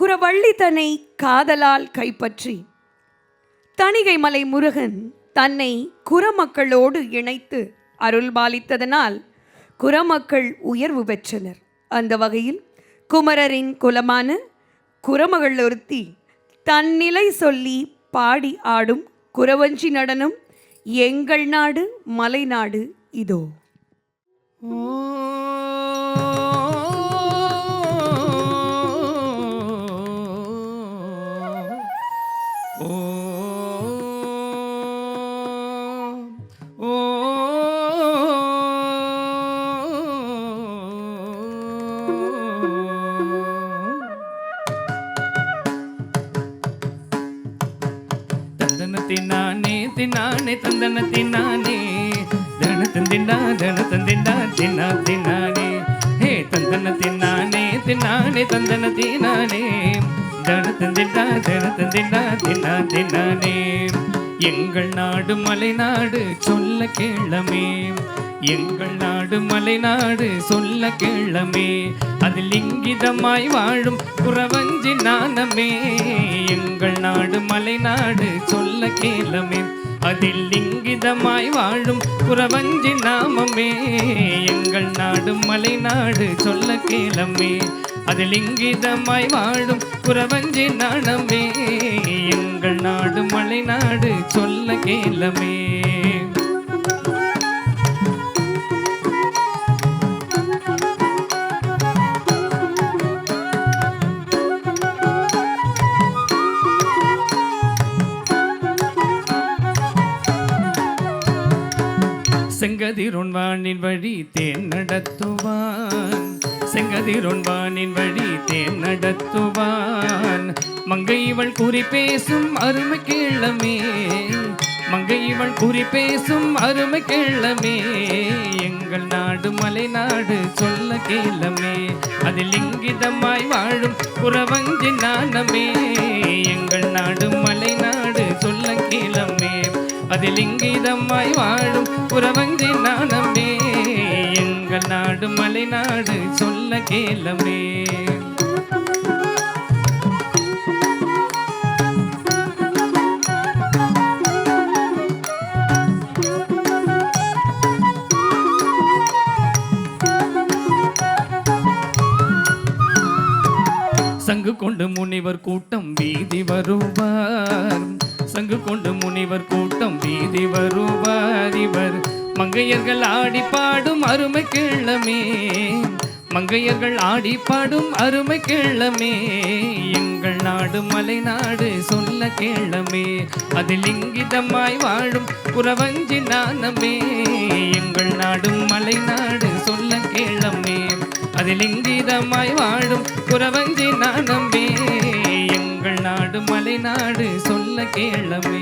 குறவள்ளி தன்னை காதலால் கைப்பற்றி தணிகை மலை முருகன் தன்னை குறமக்களோடு இணைத்து அருள்பாலித்ததனால் குறமக்கள் உயர்வு பெற்றனர். அந்த வகையில் குமரரின் குலமான குறமகள் ஒருத்தி தன்னிலை சொல்லி பாடி ஆடும் குறவஞ்சி நடனம் எங்கள் நாடு மலைநாடு இதோ. தின்னானே தின்னானே தந்தன தின்னானே தன தந்திண்டா தின்னா தின்னானே ஹே தந்தன தின்னானே தின்னானே தந்தன தின்னானே தன தந்திண்டா தின்னா தின்னானே. எங்கள் நாடு மலைநாடு சொல்ல கேளமே, எங்கள் நாடு மலைநாடு சொல்ல கேளமே, அதில் இங்கிதமாய் வாழும் குறவஞ்சி நாணமே. எங்கள் நாடு மலைநாடு சொல்ல கேளமே, அதில் இங்கிதமாய் வாழும் குறவஞ்சி நாமமே. எங்கள் நாடு மலைநாடு சொல்ல கேளமே, அதில் இங்கிதமாய் வாழும் குறவஞ்சி நாணமே. எங்கள் நாடு மலைநாடு சொல்ல கேளமே. செங்கதிரொன்வானின் வழி தேன் நடத்துவான், செங்கதிரொன்வானின் வழி தேன் நடத்துவான். மங்கை இவள் குறி பேசும் அருமை கேளமே, மங்கை இவள் குறி பேசும் அருமை கேளமே. எங்கள் நாடு மலைநாடு சொல்ல கேளமே, அதில் இங்கிதமாய் வாழும் குறவஞ்சி நாணமே. எங்கள் நாடு மலைநாடு சொல்ல கேளமே, அதில் இங்கிதமாய் வாழும் குறவஞ்சி நாணமே. எங்கள் நாடு மலைநாடு சொல்ல கேளமே. சங்கு கொண்டு முனிவர் கூட்டம் வீதி வருவார், சங்கு கொண்டு முனிவர் கூட்டம் வீதி வருவார். இவர் மங்கையர்கள் ஆடி பாடும் அருமை கேளமே, மங்கையர்கள் ஆடி பாடும் அருமை கேளமே. எங்கள் நாடு மலைநாடு சொல்ல கேளமே, அதில் இங்கிதமாய் வாழும் குறவஞ்சி நாணமே. எங்கள் நாடு மலைநாடு சொல்ல கேளமே, அதில் இங்கிதமாய் வாழும் குறவஞ்சி நாணமே. எங்கள் நாடு மலைநாடு சொல்ல கேளமே.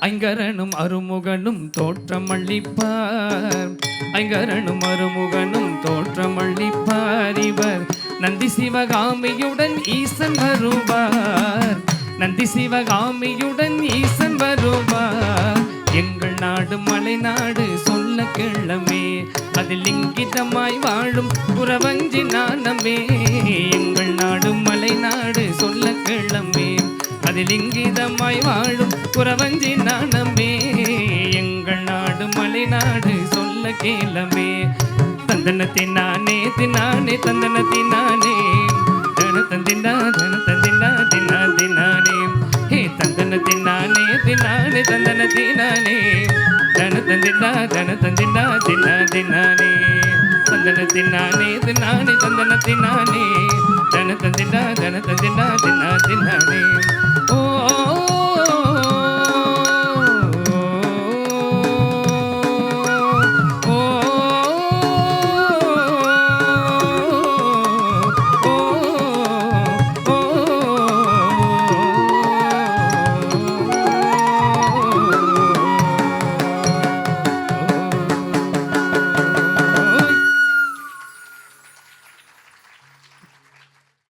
ஐங்கரனும் அருமுகனும் தோற்றமளிப்பார், ஐங்கரனும் அருமுகனும் தோற்றமளிப்பார். இவர் நந்தி சிவகாமியுடன் ஈசன் வருவார், நந்தி சிவகாமியுடன் ஈசன் வருவார். எங்கள் நாடு மலைநாடு சொல்ல கேளமே, அதில் இங்கிதமாய் வாழும் குறவஞ்சி நாணமே. எங்கள் நாடு மலைநாடு சொல்ல கேளமே, அதில் இங்கிதமாய் வாழும் குறவஞ்சி நாணமே. எங்கள் நாடு மலைநாடு சொல்ல கேளமே. தந்தன தின்னானே தின்னானே தந்தன தின்னானே தன தந்திண்டா தின்னா தின்னானே. ஹே தந்தன தின்னானே தின்னானே தந்தன தின்னானே தன தந்திண்டா தின்னா தின்னானே. தந்தன தின்னானே தின்னானே தந்தன தின்னானே